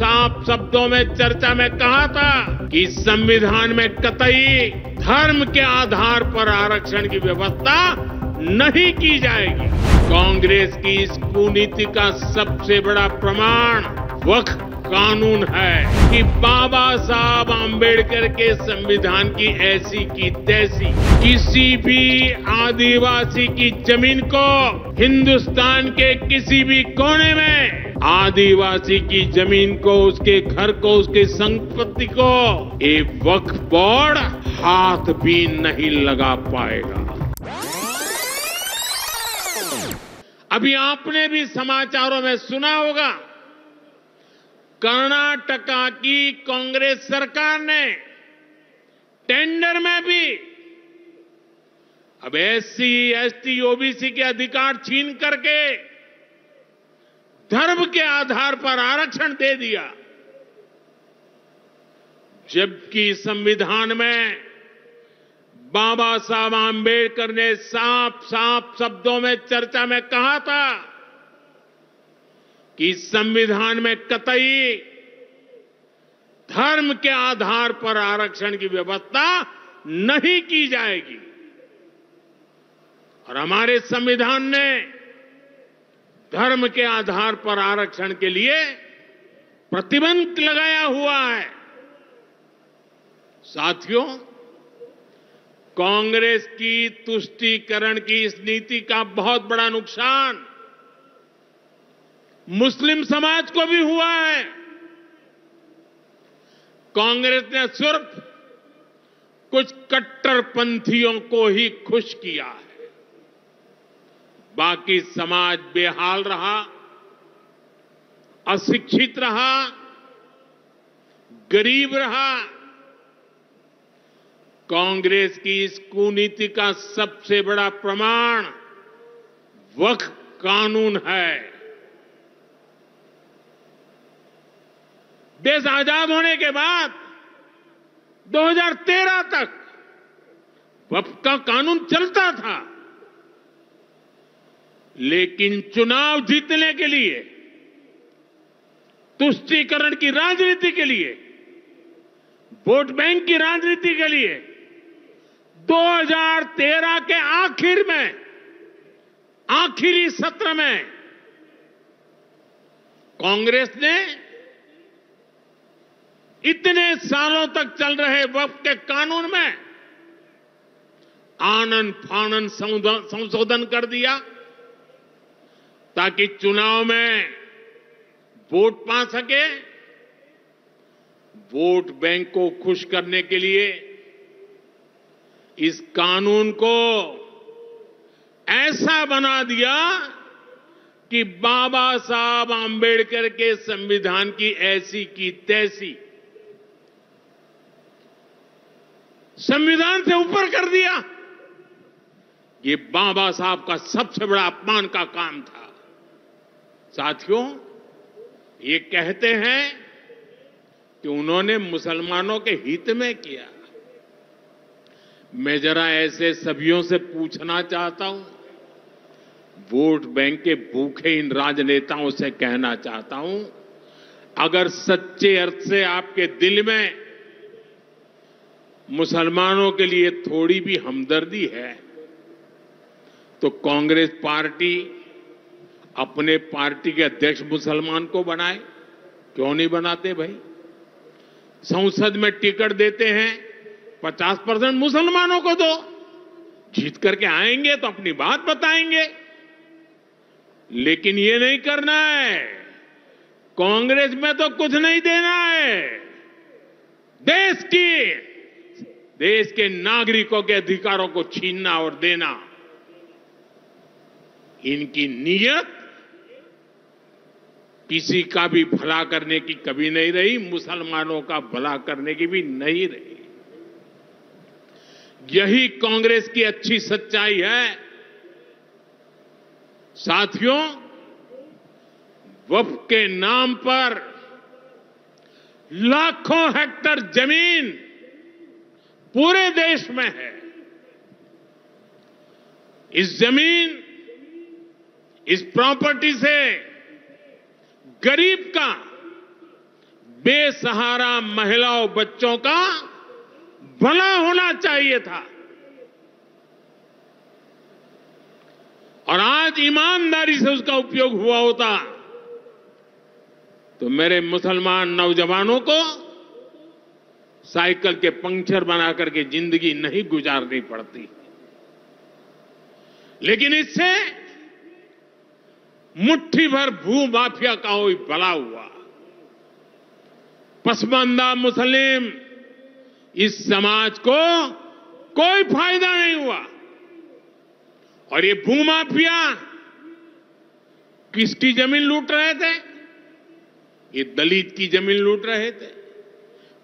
साफ शब्दों में चर्चा में कहा था कि संविधान में कतई धर्म के आधार पर आरक्षण की व्यवस्था नहीं की जाएगी। कांग्रेस की इस कुनीति का सबसे बड़ा प्रमाण वक्फ कानून है कि बाबा साहब आंबेडकर के संविधान की ऐसी की तैसी किसी भी आदिवासी की जमीन को हिंदुस्तान के किसी भी कोने में आदिवासी की जमीन को, उसके घर को, उसकी संपत्ति को एक वक्फ बोर्ड हाथ भी नहीं लगा पाएगा। अभी आपने भी समाचारों में सुना होगा, कर्नाटका की कांग्रेस सरकार ने टेंडर में भी अब एससी, एसटी, ओबीसी के अधिकार छीन करके धर्म के आधार पर आरक्षण दे दिया, जबकि संविधान में बाबा साहब आंबेडकर ने साफ साफ शब्दों में चर्चा में कहा था कि संविधान में कतई धर्म के आधार पर आरक्षण की व्यवस्था नहीं की जाएगी। और हमारे संविधान ने धर्म के आधार पर आरक्षण के लिए प्रतिबंध लगाया हुआ है। साथियों, कांग्रेस की तुष्टीकरण की इस नीति का बहुत बड़ा नुकसान मुस्लिम समाज को भी हुआ है। कांग्रेस ने सिर्फ कुछ कट्टरपंथियों को ही खुश किया है, बाकी समाज बेहाल रहा, अशिक्षित रहा, गरीब रहा। कांग्रेस की इस कुनीति का सबसे बड़ा प्रमाण वक्फ कानून है। देश आजाद होने के बाद 2013 तक वक्फ का कानून चलता था, लेकिन चुनाव जीतने के लिए, तुष्टीकरण की राजनीति के लिए, वोट बैंक की राजनीति के लिए 2013 के आखिर में, आखिरी सत्र में कांग्रेस ने इतने सालों तक चल रहे वक्फ के कानून में आनन फानन संशोधन कर दिया ताकि चुनाव में वोट पा सके। वोट बैंक को खुश करने के लिए इस कानून को ऐसा बना दिया कि बाबा साहब आंबेडकर के संविधान की ऐसी की तैसी संविधान से ऊपर कर दिया। ये बाबा साहब का सबसे बड़ा अपमान का काम था। साथियों, ये कहते हैं कि उन्होंने मुसलमानों के हित में किया। मैं जरा ऐसे सभियों से पूछना चाहता हूं, वोट बैंक के भूखे इन राजनेताओं से कहना चाहता हूं, अगर सच्चे अर्थ से आपके दिल में मुसलमानों के लिए थोड़ी भी हमदर्दी है तो कांग्रेस पार्टी अपने पार्टी के अध्यक्ष मुसलमान को बनाए। क्यों नहीं बनाते भाई? संसद में टिकट देते हैं, 50% मुसलमानों को दो, जीत करके आएंगे तो अपनी बात बताएंगे। लेकिन ये नहीं करना है। कांग्रेस में तो कुछ नहीं देना है। देश के नागरिकों के अधिकारों को छीनना और देना, इनकी नीयत किसी का भी भला करने की कभी नहीं रही, मुसलमानों का भला करने की भी नहीं रही। यही कांग्रेस की अच्छी सच्चाई है। साथियों, वक्फ के नाम पर लाखों हेक्टेयर जमीन पूरे देश में है। इस जमीन, इस प्रॉपर्टी से गरीब का बेसहारा महिलाओं बच्चों का भला होना चाहिए था। और आज ईमानदारी से उसका उपयोग हुआ होता तो मेरे मुसलमान नौजवानों को साइकिल के पंक्चर बना करके जिंदगी नहीं गुजारनी पड़ती। लेकिन इससे मुट्ठी भर भू माफिया का कोई भला हुआ। पसमानदा मुस्लिम इस समाज को कोई फायदा नहीं हुआ। और ये भूमाफिया किसकी जमीन लूट रहे थे? ये दलित की जमीन लूट रहे थे,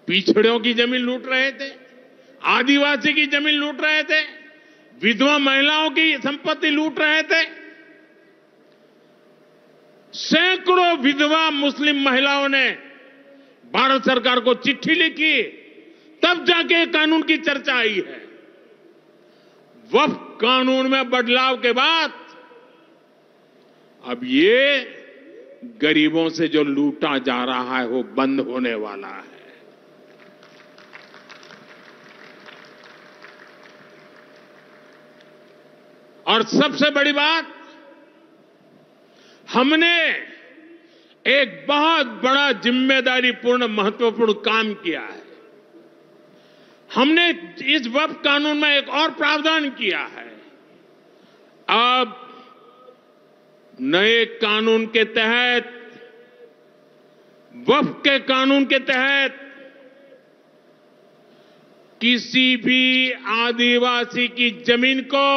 पिछड़ों की जमीन लूट रहे थे, आदिवासी की जमीन लूट रहे थे, विधवा महिलाओं की संपत्ति लूट रहे थे। सैकड़ों विधवा मुस्लिम महिलाओं ने भारत सरकार को चिट्ठी लिखी, तब जाके कानून की चर्चा आई है। वक्फ कानून में बदलाव के बाद अब ये गरीबों से जो लूटा जा रहा है वो बंद होने वाला है। और सबसे बड़ी बात, हमने एक बहुत बड़ा जिम्मेदारीपूर्ण महत्वपूर्ण काम किया है। हमने इस वक्फ कानून में एक और प्रावधान किया है। अब नए कानून के तहत, वक्फ के कानून के तहत किसी भी आदिवासी की जमीन को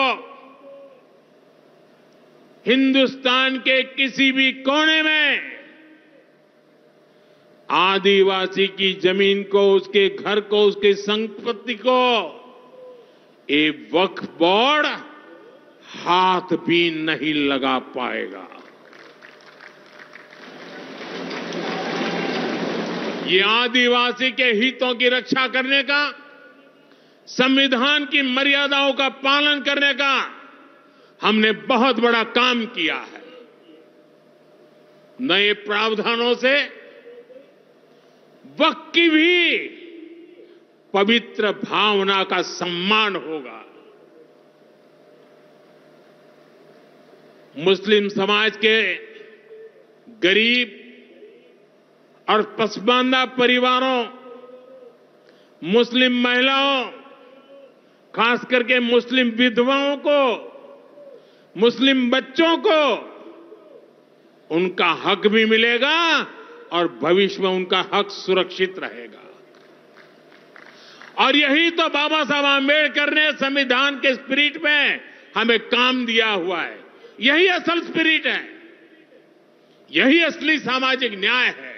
हिंदुस्तान के किसी भी कोने में आदिवासी की जमीन को, उसके घर को, उसकी संपत्ति को ये वक्फ बोर्ड हाथ भी नहीं लगा पाएगा। ये आदिवासी के हितों की रक्षा करने का, संविधान की मर्यादाओं का पालन करने का हमने बहुत बड़ा काम किया है। नए प्रावधानों से वक्फ की भी पवित्र भावना का सम्मान होगा। मुस्लिम समाज के गरीब और पसमानदा परिवारों, मुस्लिम महिलाओं, खास करके मुस्लिम विधवाओं को, मुस्लिम बच्चों को उनका हक भी मिलेगा और भविष्य में उनका हक सुरक्षित रहेगा। और यही तो बाबा साहब आंबेडकर ने संविधान के स्पिरिट में हमें काम दिया हुआ है। यही असल स्पिरिट है, यही असली सामाजिक न्याय है।